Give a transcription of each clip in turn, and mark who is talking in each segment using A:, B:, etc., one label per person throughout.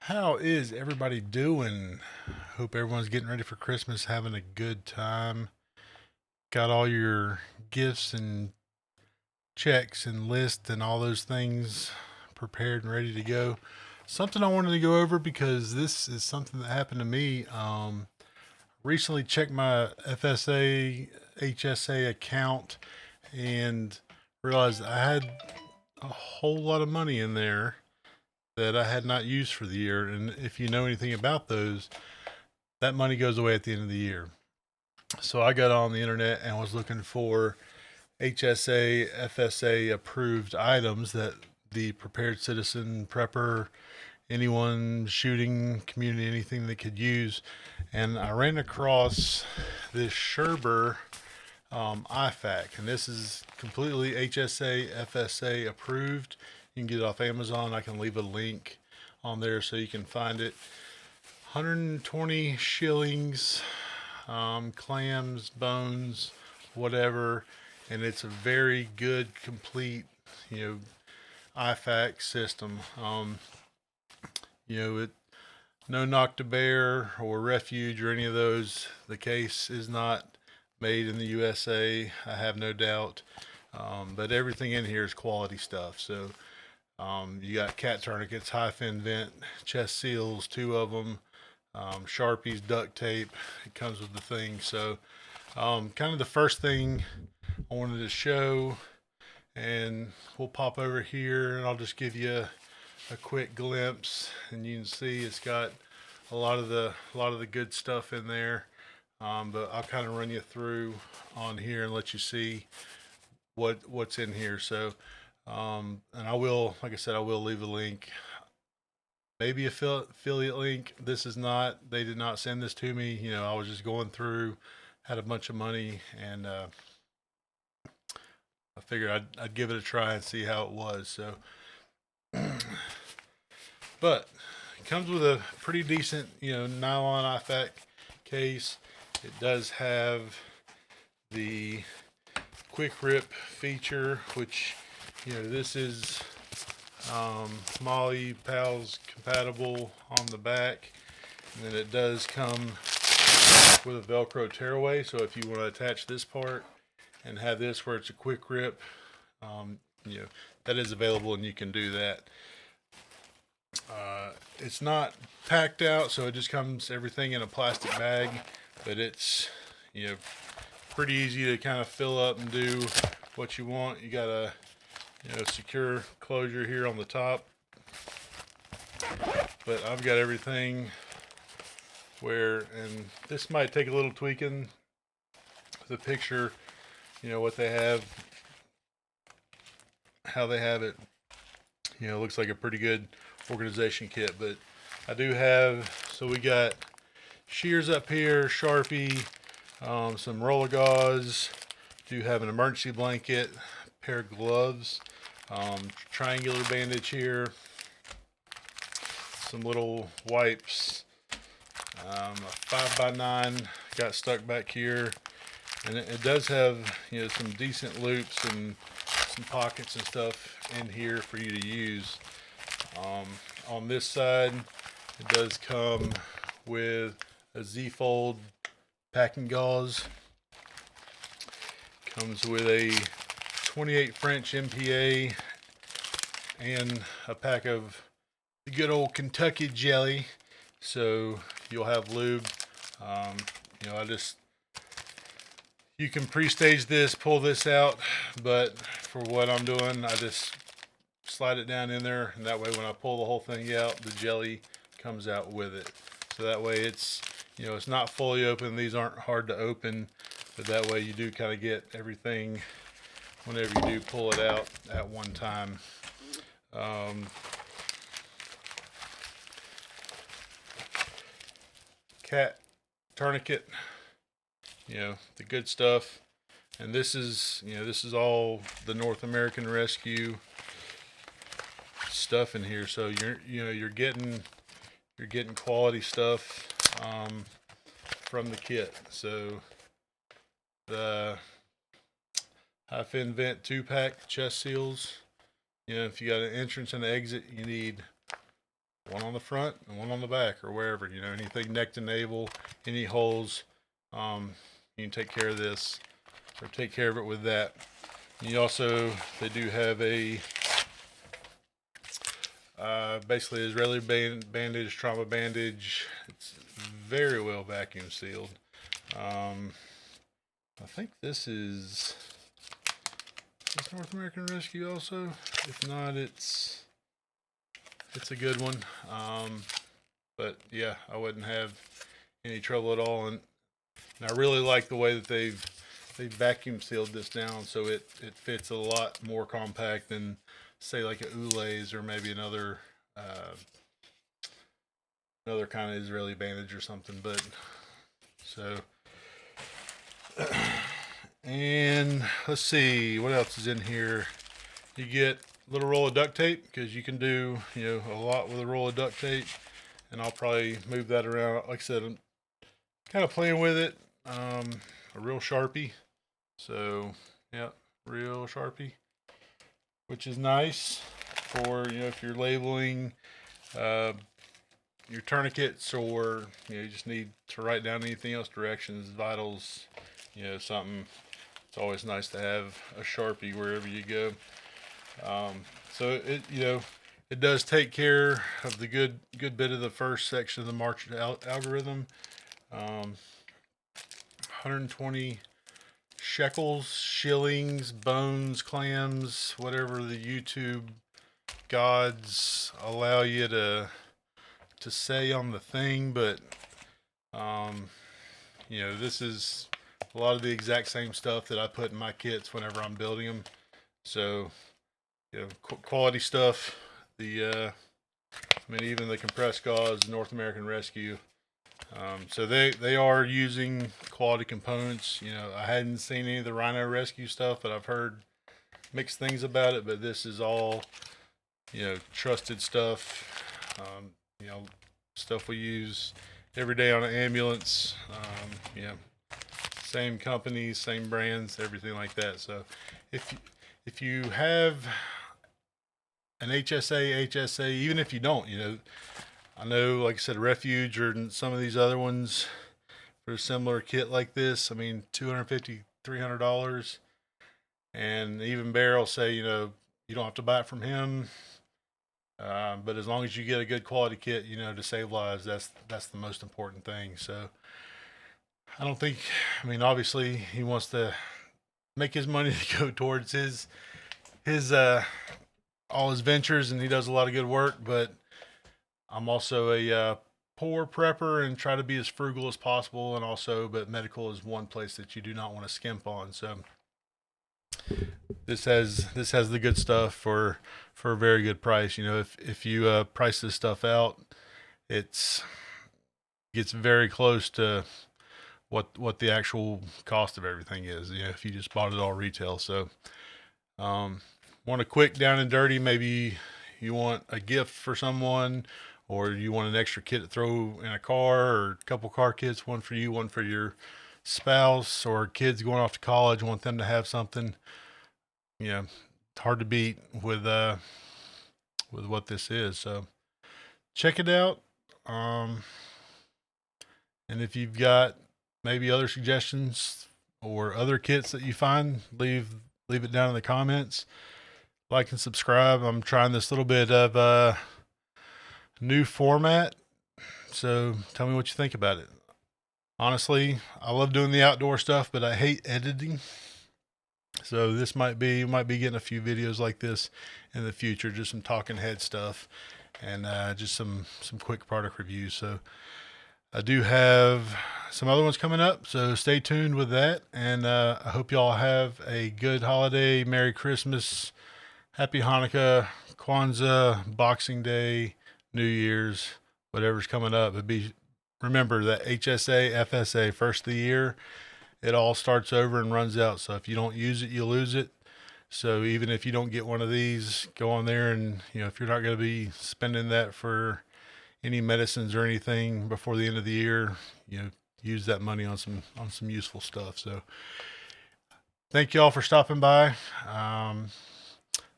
A: How is everybody doing? Hope everyone's getting ready for Christmas, having a good time. Got all your gifts and checks and lists and all those things prepared and ready to go. Something I wanted to go over because this is something that happened to me. Recently checked my FSA HSA account and realized I had a whole lot of money in there that I had not used for the year. And if you know anything about those, that money goes away at the end of the year. So I got on the internet and was looking for HSA, FSA approved items that the prepared citizen, prepper, anyone shooting community, anything they could use. And I ran across this Sherber IFAK, and this is completely HSA, FSA approved. You can get it off Amazon. I can leave a link on there so you can find it. 120 shillings, clams, bones, whatever, and it's a very good, complete, you know, IFAK system. It no knock to bear or refuge or any of those. The case is not made in the USA. I have no doubt, but everything in here is quality stuff. So you got cat tourniquets, high fin vent, chest seals, two of them, Sharpies, duct tape. It comes with the thing. So, kind of the first thing I wanted to show, and we'll pop over here, and I'll just give you a quick glimpse, and you can see it's got a lot of the good stuff in there. But I'll kind of run you through on here and let you see what's in here. So, and I will, like I said, I will leave a link, maybe affiliate link. This is not, they did not send this to me. I was just going through, had a bunch of money, and I figured I'd give it a try and see how it was. So, but it comes with a pretty decent, nylon IFAK case. It does have the quick rip feature, which, this is Molly Pals compatible on the back. And then it does come with a Velcro tearaway. So if you want to attach this part and have this where it's a quick rip, um, you know, that is available and you can do that. It's not packed out, so it just comes everything in a plastic bag, but it's, pretty easy to kind of fill up and do what you want. You got a, secure closure here on the top, but I've got everything where, and this might take a little tweaking. The picture, what they have, how they have it, looks like a pretty good organization kit. But I do have, so we got shears up here, Sharpie, some roller gauze, do have an emergency blanket, pair of gloves, triangular bandage here, some little wipes, a 5x9 got stuck back here, and it does have, some decent loops and some pockets and stuff in here for you to use. On this side, it does come with a Z-fold packing gauze. Comes with a 28 French MPA and a pack of the good old Kentucky jelly. So you'll have lube. You can pre-stage this, pull this out, but for what I'm doing, I just slide it down in there, and that way when I pull the whole thing out, the jelly comes out with it. So that way it's, it's not fully open. These aren't hard to open, but that way you do kind of get everything whenever you do pull it out at one time. Cat tourniquet, the good stuff. And this is all the North American Rescue stuff in here. So you're getting quality stuff from the kit. So the high fin vent 2-pack chest seals. If you got an entrance and an exit, you need one on the front and one on the back, or wherever, you know, anything neck to navel, any holes, you can take care of this, or take care of it with that. You also, they do have a basically Israeli bandage, trauma bandage. It's very well vacuum sealed. I think this is North American Rescue also. If not, it's a good one. But yeah, I wouldn't have any trouble at all. And I really like the way that they've vacuum sealed this down, so it fits a lot more compact than, say, like a Ulays or maybe another kind of Israeli bandage or something. But so, and let's see what else is in here. You get a little roll of duct tape, because you can do, you know, a lot with a roll of duct tape. And I'll probably move that around. Like I said, I'm kind of playing with it. A real Sharpie. So, yeah, real Sharpie, which is nice for, you know, if you're labeling your tourniquets, or, you know, you just need to write down anything else, directions, vitals, you know, something. It's always nice to have a Sharpie wherever you go. So it, you know, it does take care of the good bit of the first section of the March algorithm. 120 shekels, shillings, bones, clams, whatever the YouTube gods allow you to say on the thing. But you know, this is a lot of the exact same stuff that I put in my kits whenever I'm building them. So, you know, quality stuff. I mean, even the compressed gauze, North American Rescue. So they are using quality components. You know, I hadn't seen any of the Rhino Rescue stuff, but I've heard mixed things about it. But this is all, you know, trusted stuff. You know, stuff we use every day on an ambulance. You know, same companies, same brands, everything like that. So if you have an HSA, even if you don't, you know, I know, like I said, Refuge or some of these other ones for a similar kit like this, I mean, $250, $300. And even Bear will say, you know, you don't have to buy it from him. But as long as you get a good quality kit, you know, to save lives, that's the most important thing. So I don't think, I mean, obviously he wants to make his money to go towards his all his ventures, and he does a lot of good work. But I'm also a poor prepper and try to be as frugal as possible. And also, but medical is one place that you do not want to skimp on. So this has the good stuff for a very good price. You know, if you price this stuff out, gets very close to what the actual cost of everything is. You know, if you just bought it all retail. So want a quick down and dirty, maybe you want a gift for someone, or you want an extra kit to throw in a car, or a couple car kits, one for you, one for your spouse, or kids going off to college, want them to have something. You know, it's hard to beat with what this is. So check it out. And if you've got maybe other suggestions or other kits that you find, leave it down in the comments. Like and subscribe. I'm trying this little bit of a new format, so tell me what you think about it. Honestly, I love doing the outdoor stuff, but I hate editing. So this might be getting a few videos like this in the future, just some talking head stuff, and just some quick product reviews. So I do have some other ones coming up, so stay tuned with that. And I hope y'all have a good holiday, Merry Christmas, Happy Hanukkah, Kwanzaa, Boxing Day, New Year's, whatever's coming up. Remember that HSA, FSA, first of the year, it all starts over and runs out. So if you don't use it, you lose it. So even if you don't get one of these, go on there, and, you know, if you're not going to be spending that for any medicines or anything before the end of the year, you know, use that money on some useful stuff. So thank you all for stopping by.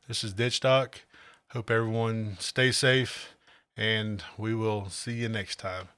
A: This is Ditch Doc. Hope everyone stays safe and we will see you next time.